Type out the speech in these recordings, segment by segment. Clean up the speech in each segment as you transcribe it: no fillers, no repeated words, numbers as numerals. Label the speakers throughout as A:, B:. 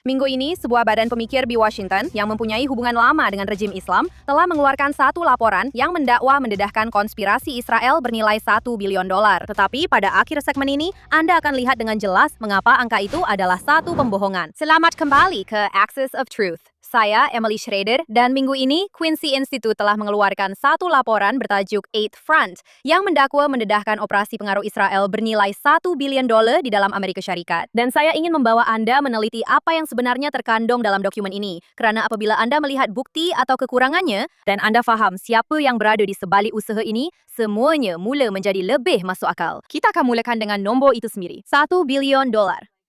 A: Minggu ini, sebuah badan pemikir di Washington yang mempunyai hubungan lama dengan rejim Islam telah mengeluarkan satu laporan yang mendakwa mendedahkan konspirasi Israel bernilai $1 billion. Tetapi pada akhir segmen ini, Anda akan lihat dengan jelas mengapa angka itu adalah satu pembohongan. Selamat kembali ke Axis of Truth. Saya Emily Schrader, dan minggu ini Quincy Institute telah mengeluarkan satu laporan bertajuk Eighth Front yang mendakwa mendedahkan operasi pengaruh Israel bernilai $1 billion di dalam Amerika Syarikat. Dan saya ingin membawa Anda meneliti apa yang sebenarnya terkandung dalam dokumen ini, karena apabila Anda melihat bukti atau kekurangannya, dan Anda faham siapa yang berada di sebalik usaha ini, semuanya mula menjadi lebih masuk akal. Kita akan mulakan dengan nombor itu sendiri, $1 billion.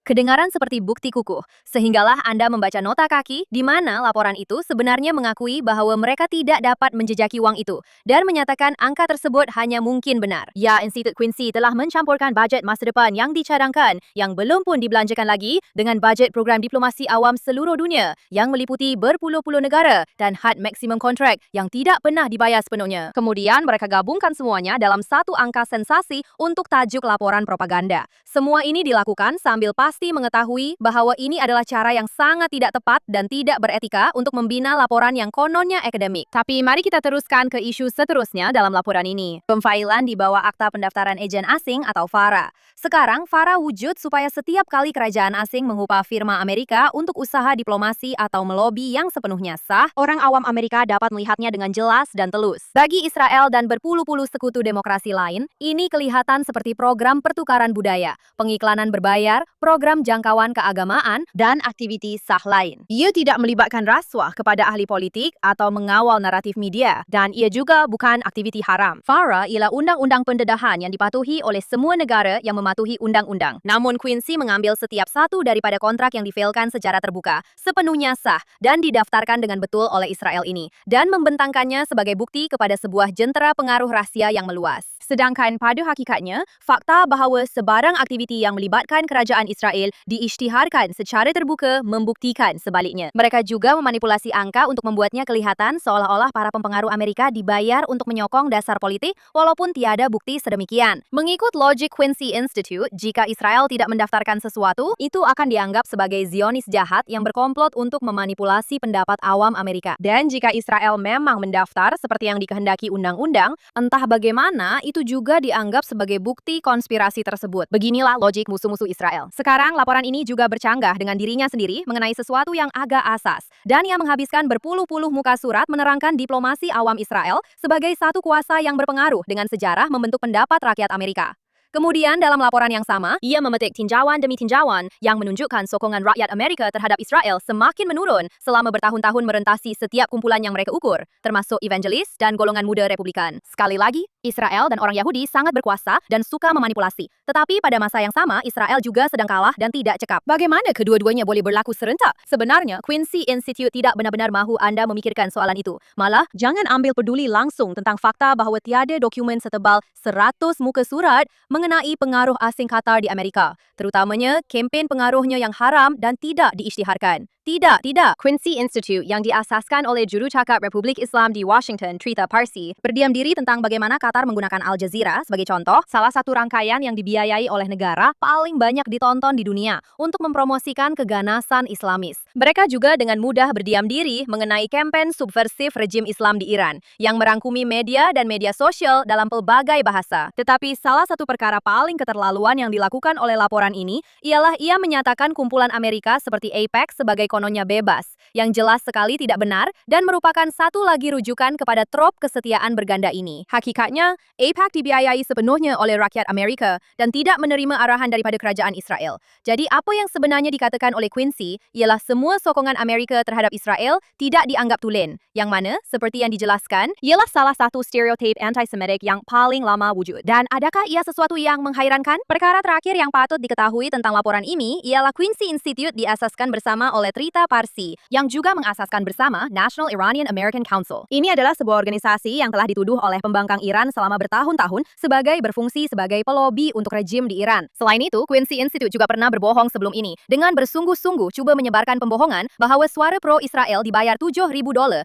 A: Kedengaran seperti bukti kukuh, sehinggalah Anda membaca nota kaki di mana laporan itu sebenarnya mengakui bahwa mereka tidak dapat menjejaki uang itu dan menyatakan angka tersebut hanya mungkin benar. Ya, Institut Quincy telah mencampurkan bajet masa depan yang dicadangkan yang belum pun dibelanjakan lagi dengan bajet program diplomasi awam seluruh dunia yang meliputi berpuluh-puluh negara dan had maksimum kontrak yang tidak pernah dibayar sepenuhnya. Kemudian mereka gabungkan semuanya dalam satu angka sensasi untuk tajuk laporan propaganda. Semua ini dilakukan sambil pasti mengetahui bahwa ini adalah cara yang sangat tidak tepat dan tidak beretika untuk membina laporan yang kononnya akademik. Tapi mari kita teruskan ke isu seterusnya dalam laporan ini. Pemfailan di bawah Akta Pendaftaran Ejen Asing atau FARA. Sekarang, FARA wujud supaya setiap kali kerajaan asing mengupah firma Amerika untuk usaha diplomasi atau melobi yang sepenuhnya sah, orang awam Amerika dapat melihatnya dengan jelas dan telus. Bagi Israel dan berpuluh-puluh sekutu demokrasi lain, ini kelihatan seperti program pertukaran budaya, pengiklanan berbayar, program jangkauan keagamaan, dan aktiviti sah lain. Ia tidak melibatkan rasuah kepada ahli politik atau mengawal naratif media, dan ia juga bukan aktiviti haram. FARA ialah undang-undang pendedahan yang dipatuhi oleh semua negara yang mematuhi undang-undang. Namun Quincy mengambil setiap satu daripada kontrak yang difailkan secara terbuka, sepenuhnya sah, dan didaftarkan dengan betul oleh Israel ini, dan membentangkannya sebagai bukti kepada sebuah jentera pengaruh rahsia yang meluas. Sedangkan pada hakikatnya, fakta bahawa sebarang aktiviti yang melibatkan kerajaan Israel diisytiharkan secara terbuka membuktikan sebaliknya. Mereka juga memanipulasi angka untuk membuatnya kelihatan seolah-olah para pempengaruh Amerika dibayar untuk menyokong dasar politik walaupun tiada bukti sedemikian. Mengikut logik Quincy Institute, jika Israel tidak mendaftarkan sesuatu, itu akan dianggap sebagai Zionis jahat yang berkomplot untuk memanipulasi pendapat awam Amerika. Dan jika Israel memang mendaftar seperti yang dikehendaki undang-undang, entah bagaimana itu juga dianggap sebagai bukti konspirasi tersebut. Beginilah logik musuh-musuh Israel. Sekarang, laporan ini juga bercanggah dengan dirinya sendiri mengenai sesuatu yang agak asas. Dan ia menghabiskan berpuluh-puluh muka surat menerangkan diplomasi awam Israel sebagai satu kuasa yang berpengaruh dengan sejarah membentuk pendapat rakyat Amerika. Kemudian dalam laporan yang sama, ia memetik tinjauan demi tinjauan yang menunjukkan sokongan rakyat Amerika terhadap Israel semakin menurun selama bertahun-tahun merentasi setiap kumpulan yang mereka ukur, termasuk evangelis dan golongan muda Republikan. Sekali lagi, Israel dan orang Yahudi sangat berkuasa dan suka memanipulasi. Tetapi pada masa yang sama, Israel juga sedang kalah dan tidak cekap. Bagaimana kedua-duanya boleh berlaku serentak? Sebenarnya, Quincy Institute tidak benar-benar mahu Anda memikirkan soalan itu. Malah, jangan ambil peduli langsung tentang fakta bahawa tiada dokumen setebal 100 muka surat mengenai pengaruh asing Qatar di Amerika, terutamanya kempen pengaruhnya yang haram dan tidak diisytiharkan. Tidak. Quincy Institute yang diasaskan oleh jurucakap Republik Islam di Washington, Trita Parsi, berdiam diri tentang bagaimana Qatar menggunakan Al Jazeera sebagai contoh, salah satu rangkaian yang dibiayai oleh negara paling banyak ditonton di dunia untuk mempromosikan keganasan Islamis. Mereka juga dengan mudah berdiam diri mengenai kempen subversif rejim Islam di Iran yang merangkumi media dan media sosial dalam pelbagai bahasa. Tetapi salah satu perkara paling keterlaluan yang dilakukan oleh laporan ini ialah ia menyatakan kumpulan Amerika seperti AIPAC sebagai kononnya bebas, yang jelas sekali tidak benar dan merupakan satu lagi rujukan kepada trop kesetiaan berganda ini. Hakikatnya, AIPAC dibiayai sepenuhnya oleh rakyat Amerika dan tidak menerima arahan daripada kerajaan Israel. Jadi apa yang sebenarnya dikatakan oleh Quincy ialah semua sokongan Amerika terhadap Israel tidak dianggap tulen, yang mana, seperti yang dijelaskan, ialah salah satu stereotip anti-Semitic yang paling lama wujud. Dan adakah ia sesuatu yang menghairankan? Perkara terakhir yang patut diketahui tentang laporan ini ialah Quincy Institute diasaskan bersama oleh Trita Parsi, yang juga mengasaskan bersama National Iranian American Council. Ini adalah sebuah organisasi yang telah dituduh oleh pembangkang Iran selama bertahun-tahun sebagai berfungsi sebagai pelobi untuk rejim di Iran. Selain itu, Quincy Institute juga pernah berbohong sebelum ini dengan bersungguh-sungguh cuba menyebarkan pembohongan bahwa suara pro-Israel dibayar $7.000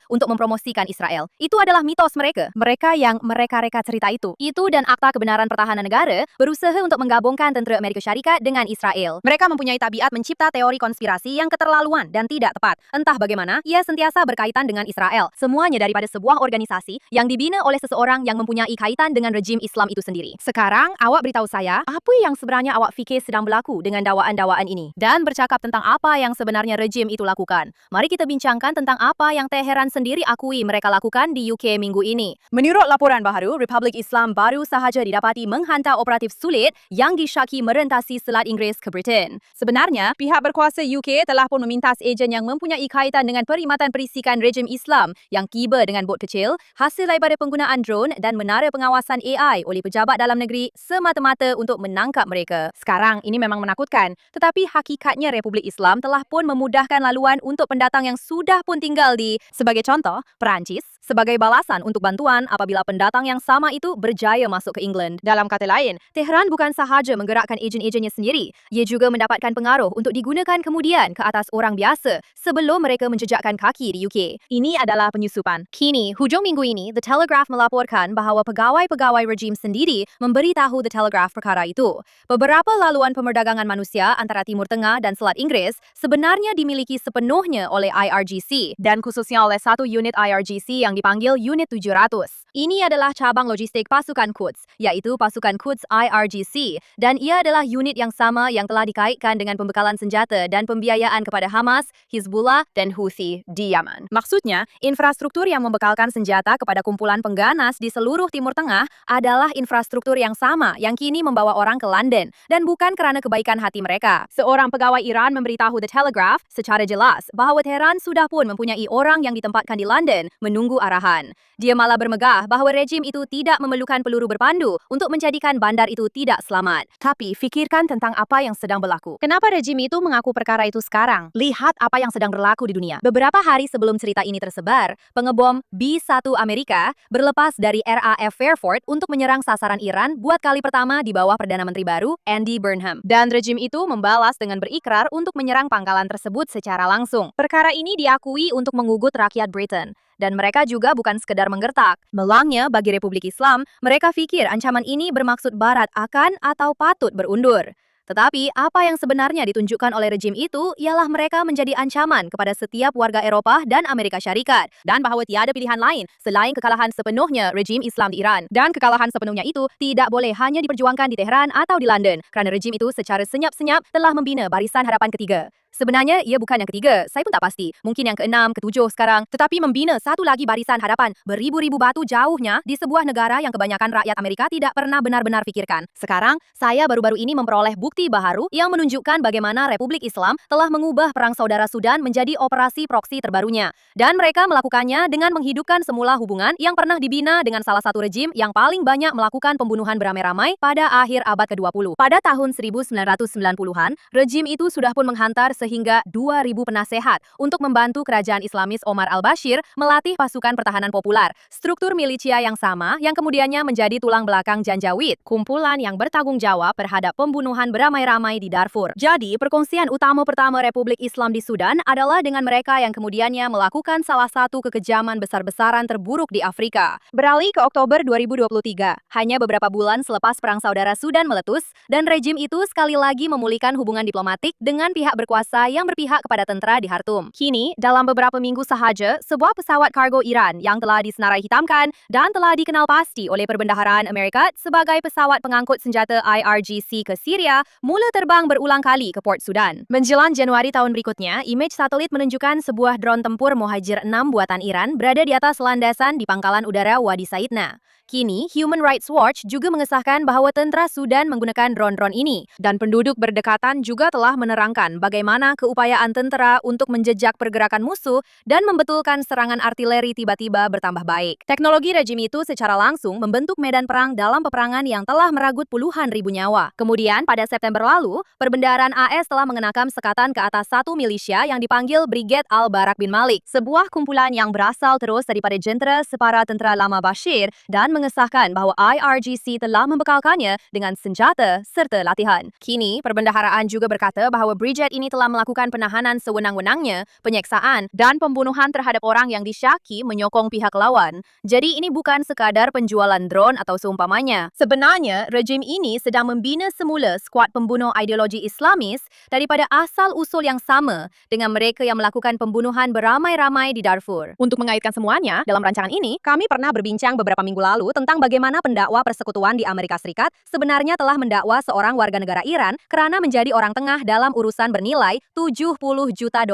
A: untuk mempromosikan Israel. Itu adalah mitos mereka. Mereka yang mereka-reka cerita itu dan Akta Kebenaran Pertahanan Negara berusaha untuk menggabungkan tentera Amerika Syarikat dengan Israel. Mereka mempunyai tabiat mencipta teori konspirasi yang keterlaluan dan tidak tepat. Entah bagaimana, ia sentiasa berkaitan dengan Israel. Semuanya daripada sebuah organisasi yang dibina oleh seseorang yang mempunyai kaitan dengan rejim Islam itu sendiri. Sekarang, awak beritahu saya, apa yang sebenarnya awak fikir sedang berlaku dengan dakwaan-dakwaan ini? Dan bercakap tentang apa yang sebenarnya rejim itu lakukan. Mari kita bincangkan tentang apa yang Teheran sendiri akui mereka lakukan di UK minggu ini. Menurut laporan baru, Republik Islam baru sahaja didapati menghantar operatif sulit yang disyaki merentasi Selat Inggeris ke Britain. Sebenarnya, pihak berkuasa UK telah pun memintas ejen yang mempunyai kaitan dengan perkhidmatan perisikan rejim Islam yang tiba dengan bot kecil hasil daripada penggunaan drone dan menara pengawasan AI oleh pejabat dalam negeri semata-mata untuk menangkap mereka. Sekarang, ini memang menakutkan, tetapi hakikatnya Republik Islam telah pun memudahkan laluan untuk pendatang yang sudah pun tinggal di, sebagai contoh, Perancis, sebagai balasan untuk bantuan apabila pendatang yang sama itu berjaya masuk ke England. Dalam kata lain, Tehran bukan sahaja menggerakkan ejen-ejennya sendiri, ia juga mendapatkan pengaruh untuk digunakan kemudian ke atas orang biasa sebelum mereka menjejakkan kaki di UK. Ini adalah penyusupan. Kini, hujung minggu ini, The Telegraph melaporkan bahawa pegawai-pegawai rejim sendiri memberitahu The Telegraph perkara itu. Beberapa laluan pemerdagangan manusia antara Timur Tengah dan Selat Inggeris sebenarnya dimiliki sepenuhnya oleh IRGC dan khususnya oleh satu unit IRGC yang dipanggil Unit 700. Ini adalah cabang logistik pasukan Quds, yaitu pasukan Quds IRGC, dan ia adalah unit yang sama yang telah dikaitkan dengan pembekalan senjata dan pembiayaan kepada Hamas, Hizbullah, dan Houthi di Yaman. Maksudnya, infrastruktur yang membekalkan senjata kepada kumpulan pengganas di seluruh Timur Tengah adalah infrastruktur yang sama yang kini membawa orang ke London, dan bukan kerana kebaikan hati mereka. Seorang pegawai Iran memberitahu The Telegraph secara jelas bahawa Tehran sudah pun mempunyai orang yang ditempatkan di London menunggu arahan. Dia malah bermegah bahawa rejim itu tidak memerlukan peluru berpandu untuk menjadikan bandar itu tidak selamat. Tapi fikirkan tentang apa yang sedang berlaku. Kenapa rejim itu mengaku perkara itu sekarang? Lihat apa yang sedang berlaku di dunia. Beberapa hari sebelum cerita ini tersebar, pengebom B-1 Amerika berlepas dari RAF Fairford untuk menyerang sasaran Iran buat kali pertama di bawah Perdana Menteri baru Andy Burnham. Dan rejim itu membalas dengan berikrar untuk menyerang pangkalan tersebut secara langsung. Perkara ini diakui untuk mengugut rakyat Britain. Dan mereka juga bukan sekedar menggertak. Melangnya bagi Republik Islam, mereka fikir ancaman ini bermaksud Barat akan atau patut berundur. Tetapi apa yang sebenarnya ditunjukkan oleh rejim itu ialah mereka menjadi ancaman kepada setiap warga Eropah dan Amerika Syarikat dan bahawa tiada pilihan lain selain kekalahan sepenuhnya rejim Islam di Iran. Dan kekalahan sepenuhnya itu tidak boleh hanya diperjuangkan di Tehran atau di London kerana rejim itu secara senyap-senyap telah membina Barisan Harapan Ketiga. Sebenarnya, ia bukan yang ketiga, saya pun tak pasti. Mungkin yang ke-6, ke-7 sekarang. Tetapi membina satu lagi barisan hadapan beribu-ribu batu jauhnya di sebuah negara yang kebanyakan rakyat Amerika tidak pernah benar-benar fikirkan. Sekarang, saya baru-baru ini memperoleh bukti baharu yang menunjukkan bagaimana Republik Islam telah mengubah Perang Saudara Sudan menjadi operasi proksi terbarunya. Dan mereka melakukannya dengan menghidupkan semula hubungan yang pernah dibina dengan salah satu rejim yang paling banyak melakukan pembunuhan beramai-ramai pada akhir abad ke-20. Pada tahun 1990-an, rejim itu sudah pun menghantar sehingga 2.000 penasehat untuk membantu kerajaan Islamis Omar al-Bashir melatih pasukan pertahanan popular, struktur militia yang sama yang kemudiannya menjadi tulang belakang Janjaweed, kumpulan yang bertanggung jawab terhadap pembunuhan beramai-ramai di Darfur. Jadi, perkongsian utama pertama Republik Islam di Sudan adalah dengan mereka yang kemudiannya melakukan salah satu kekejaman besar-besaran terburuk di Afrika. Beralih ke Oktober 2023, hanya beberapa bulan selepas Perang Saudara Sudan meletus, dan rejim itu sekali lagi memulihkan hubungan diplomatik dengan pihak berkuasa yang berpihak kepada tentera di Khartoum. Kini, dalam beberapa minggu sahaja, sebuah pesawat kargo Iran yang telah disenarai hitamkan dan telah dikenal pasti oleh Perbendaharaan Amerika sebagai pesawat pengangkut senjata IRGC ke Syria mula terbang berulang kali ke Port Sudan. Menjelang Januari tahun berikutnya, imej satelit menunjukkan sebuah drone tempur Mohajir 6 buatan Iran berada di atas landasan di pangkalan udara Wadi Saidna. Kini, Human Rights Watch juga mengesahkan bahawa tentera Sudan menggunakan drone-drone ini dan penduduk berdekatan juga telah menerangkan bagaimana bagaimana keupayaan tentara untuk menjejak pergerakan musuh dan membetulkan serangan artileri tiba-tiba bertambah baik. Teknologi rejim itu secara langsung membentuk medan perang dalam peperangan yang telah meragut puluhan ribu nyawa. Kemudian pada September lalu, perbendaharaan AS telah mengenakan sekatan ke atas satu milisya yang dipanggil Brigade Al-Barak bin Malik, sebuah kumpulan yang berasal terus daripada jentera separa tentera lama Bashir dan mengesahkan bahwa IRGC telah membekalkannya dengan senjata serta latihan. Kini, perbendaharaan juga berkata bahwa brigade ini telah melakukan penahanan sewenang-wenangnya, penyeksaan, dan pembunuhan terhadap orang yang disyaki menyokong pihak lawan. Jadi ini bukan sekadar penjualan drone atau seumpamanya. Sebenarnya, rejim ini sedang membina semula skuad pembunuh ideologi Islamis daripada asal-usul yang sama dengan mereka yang melakukan pembunuhan beramai-ramai di Darfur. Untuk mengaitkan semuanya, dalam rancangan ini, kami pernah berbincang beberapa minggu lalu tentang bagaimana pendakwa persekutuan di Amerika Serikat sebenarnya telah mendakwa seorang warga negara Iran kerana menjadi orang tengah dalam urusan bernilai $70 juta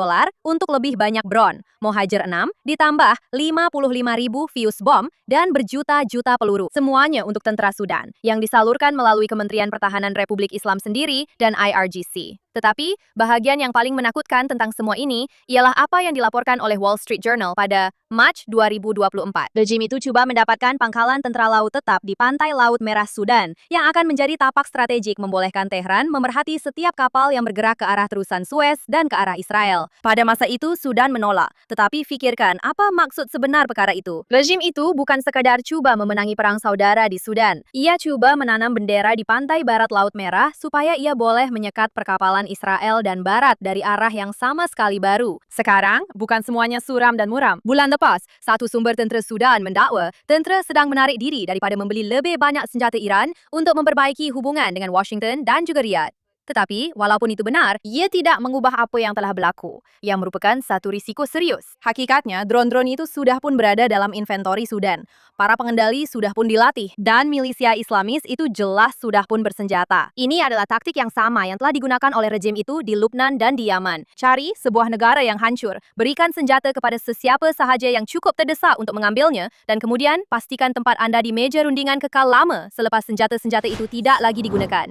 A: untuk lebih banyak drone, Mohajer 6, ditambah 55.000 fuse bom, dan berjuta-juta peluru. Semuanya untuk tentara Sudan, yang disalurkan melalui Kementerian Pertahanan Republik Islam sendiri dan IRGC. Tetapi, bahagian yang paling menakutkan tentang semua ini ialah apa yang dilaporkan oleh Wall Street Journal pada Mac 2024. Rejim itu coba mendapatkan pangkalan tentara laut tetap di pantai Laut Merah Sudan, yang akan menjadi tapak strategik membolehkan Tehran memerhati setiap kapal yang bergerak ke arah terusan Suez dan ke arah Israel. Pada masa itu, Sudan menolak. Tetapi fikirkan, apa maksud sebenar perkara itu? Rejim itu bukan sekadar cuba memenangi perang saudara di Sudan. Ia cuba menanam bendera di pantai barat Laut Merah supaya ia boleh menyekat perkapalan Israel dan Barat dari arah yang sama sekali baru. Sekarang, bukan semuanya suram dan muram. Bulan lepas, satu sumber tentera Sudan mendakwa tentera sedang menarik diri daripada membeli lebih banyak senjata Iran untuk memperbaiki hubungan dengan Washington dan juga Riyadh. Tetapi, walaupun itu benar, ia tidak mengubah apa yang telah berlaku, yang merupakan satu risiko serius. Hakikatnya, drone-drone itu sudah pun berada dalam inventori Sudan. Para pengendali sudah pun dilatih, dan milisia Islamis itu jelas sudah pun bersenjata. Ini adalah taktik yang sama yang telah digunakan oleh rejim itu di Lubnan dan di Yaman. Cari sebuah negara yang hancur, berikan senjata kepada sesiapa sahaja yang cukup terdesak untuk mengambilnya, dan kemudian pastikan tempat Anda di meja rundingan kekal lama selepas senjata-senjata itu tidak lagi digunakan.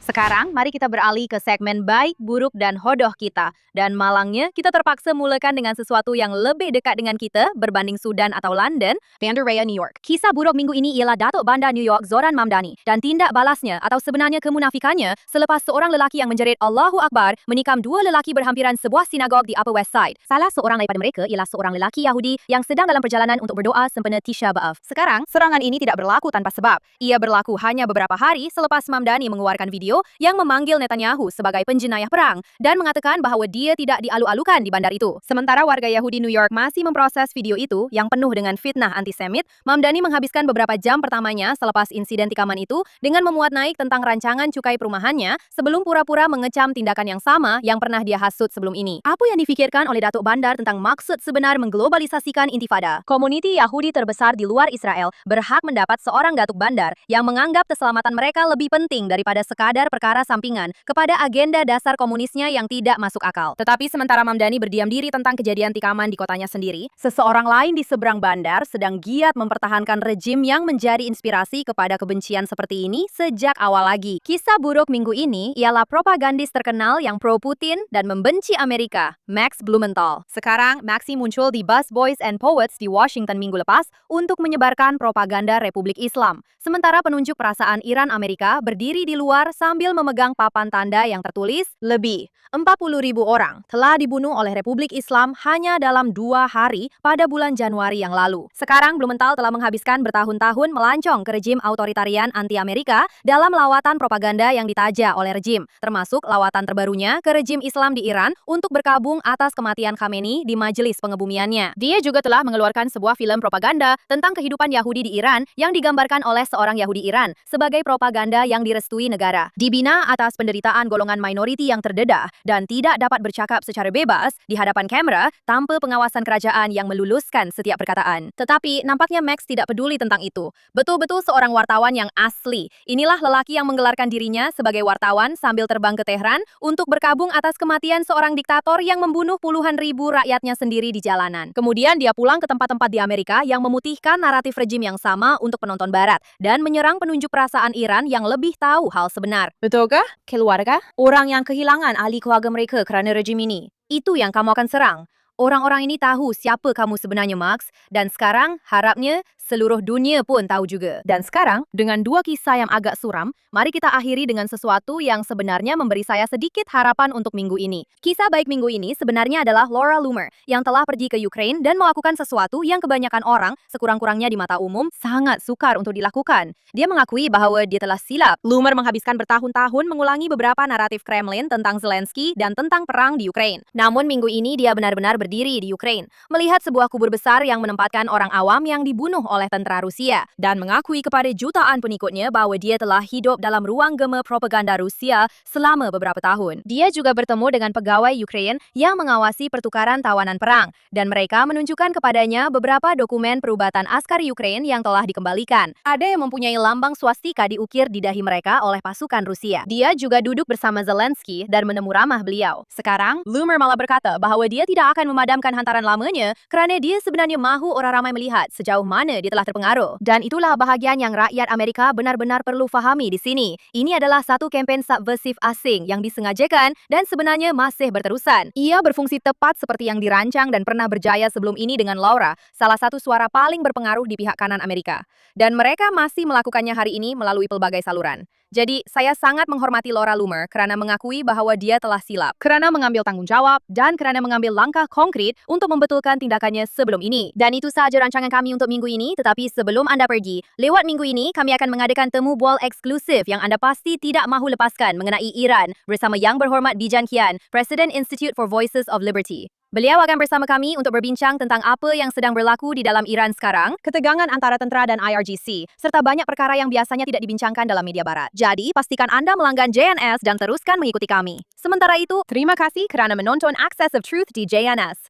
A: Sekarang, mari kita beralih ke segmen baik, buruk, dan hodoh kita. Dan malangnya, kita terpaksa mulakan dengan sesuatu yang lebih dekat dengan kita berbanding Sudan atau London, Bandar Raya, New York. Kisah buruk minggu ini ialah Datuk Bandar New York Zoran Mamdani dan tindak balasnya atau sebenarnya kemunafikannya selepas seorang lelaki yang menjerit Allahu Akbar menikam dua lelaki berhampiran sebuah sinagog di Upper West Side. Salah seorang daripada mereka ialah seorang lelaki Yahudi yang sedang dalam perjalanan untuk berdoa sempena Tisha B'Av. Sekarang, serangan ini tidak berlaku tanpa sebab. Ia berlaku hanya beberapa hari selepas Mamdani mengeluarkan video yang memanggil Netanyahu sebagai penjenayah perang dan mengatakan bahawa dia tidak dialu-alukan di bandar itu. Sementara warga Yahudi New York masih memproses video itu yang penuh dengan fitnah antisemit, Mamdani menghabiskan beberapa jam pertamanya selepas insiden tikaman itu dengan memuat naik tentang rancangan cukai perumahannya sebelum pura-pura mengecam tindakan yang sama yang pernah dia hasut sebelum ini. Apa yang difikirkan oleh Datuk Bandar tentang maksud sebenar mengglobalisasikan intifada? Komuniti Yahudi terbesar di luar Israel berhak mendapat seorang Datuk Bandar yang menganggap keselamatan mereka lebih penting daripada sekadar perkara sampingan kepada agenda dasar komunisnya yang tidak masuk akal. Tetapi sementara Mamdani berdiam diri tentang kejadian tikaman di kotanya sendiri, seseorang lain di seberang bandar sedang giat mempertahankan rejim yang menjadi inspirasi kepada kebencian seperti ini sejak awal lagi. Kisah buruk minggu ini ialah propagandis terkenal yang pro-Putin dan membenci Amerika, Max Blumenthal. Sekarang, Maxi muncul di Busboys and Poets di Washington minggu lepas untuk menyebarkan propaganda Republik Islam. Sementara penunjuk perasaan Iran Amerika berdiri di luar sambil memegang papan tanda yang tertulis, lebih 40.000 orang telah dibunuh oleh Republik Islam hanya dalam 2 hari pada bulan Januari yang lalu. Sekarang Blumenthal telah menghabiskan bertahun-tahun melancong ke rejim autoritarian anti-Amerika dalam lawatan propaganda yang ditaja oleh rejim, termasuk lawatan terbarunya ke rejim Islam di Iran untuk berkabung atas kematian Khamenei di majelis pengebumiannya. Dia juga telah mengeluarkan sebuah film propaganda tentang kehidupan Yahudi di Iran yang digambarkan oleh seorang Yahudi Iran sebagai propaganda yang direstui negara. Dibina atas penderitaan golongan minoriti yang terdedah dan tidak dapat bercakap secara bebas di hadapan kamera tanpa pengawasan kerajaan yang meluluskan setiap perkataan. Tetapi nampaknya Max tidak peduli tentang itu. Betul-betul seorang wartawan yang asli. Inilah lelaki yang menggelarkan dirinya sebagai wartawan sambil terbang ke Tehran untuk berkabung atas kematian seorang diktator yang membunuh puluhan ribu rakyatnya sendiri di jalanan. Kemudian dia pulang ke tempat-tempat di Amerika yang memutihkan naratif rejim yang sama untuk penonton barat dan menyerang penunjuk perasaan Iran yang lebih tahu hal sebenar. besar.
B: Betulkah?
A: Keluarga, orang yang kehilangan ahli keluarga mereka kerana rejim ini. Itu yang kamu akan serang. Orang-orang ini tahu siapa kamu sebenarnya, Max. Dan sekarang, harapnya seluruh dunia pun tahu juga. Dan sekarang, dengan dua kisah yang agak suram, mari kita akhiri dengan sesuatu yang sebenarnya memberi saya sedikit harapan untuk minggu ini. Kisah baik minggu ini sebenarnya adalah Laura Loomer, yang telah pergi ke Ukraine dan melakukan sesuatu yang kebanyakan orang, sekurang-kurangnya di mata umum, sangat sukar untuk dilakukan. Dia mengakui bahwa dia telah silap. Loomer menghabiskan bertahun-tahun mengulangi beberapa naratif Kremlin tentang Zelensky dan tentang perang di Ukraine. Namun minggu ini dia benar-benar berdiri di Ukraine, melihat sebuah kubur besar yang menempatkan orang awam yang dibunuh oleh tentara Rusia, dan mengakui kepada jutaan pengikutnya bahwa dia telah hidup dalam ruang gema propaganda Rusia selama beberapa tahun. Dia juga bertemu dengan pegawai Ukraine yang mengawasi pertukaran tawanan perang, dan mereka menunjukkan kepadanya beberapa dokumen perubatan askar Ukraine yang telah dikembalikan. Ada yang mempunyai lambang swastika diukir di dahi mereka oleh pasukan Rusia. Dia juga duduk bersama Zelensky dan menemu ramah beliau. Sekarang, Loomer malah berkata bahwa dia tidak akan memadamkan hantaran lamanya kerana dia sebenarnya mahu orang ramai melihat sejauh mana dia telah terpengaruh. Dan itulah bahagian yang rakyat Amerika benar-benar perlu fahami di sini. Ini adalah satu kempen subversif asing yang disengajakan dan sebenarnya masih berterusan. Ia berfungsi tepat seperti yang dirancang dan pernah berjaya sebelum ini dengan Laura, salah satu suara paling berpengaruh di pihak kanan Amerika. Dan mereka masih melakukannya hari ini melalui pelbagai saluran. Jadi, saya sangat menghormati Laura Loomer kerana mengakui bahwa dia telah silap, kerana mengambil tanggung jawab, dan kerana mengambil langkah konkret untuk membetulkan tindakannya sebelum ini. Dan itu sahaja rancangan kami untuk minggu ini, tetapi sebelum anda pergi, lewat minggu ini kami akan mengadakan temu bual eksklusif yang anda pasti tidak mahu lepaskan mengenai Iran bersama Yang Berhormat Bijan Kian, Presiden Institute for Voices of Liberty. Beliau akan bersama kami untuk berbincang tentang apa yang sedang berlaku di dalam Iran sekarang, ketegangan antara tentera dan IRGC, serta banyak perkara yang biasanya tidak dibincangkan dalam media barat. Jadi, pastikan anda melanggan JNS dan teruskan mengikuti kami. Sementara itu, terima kasih kerana menonton Access of Truth di JNS.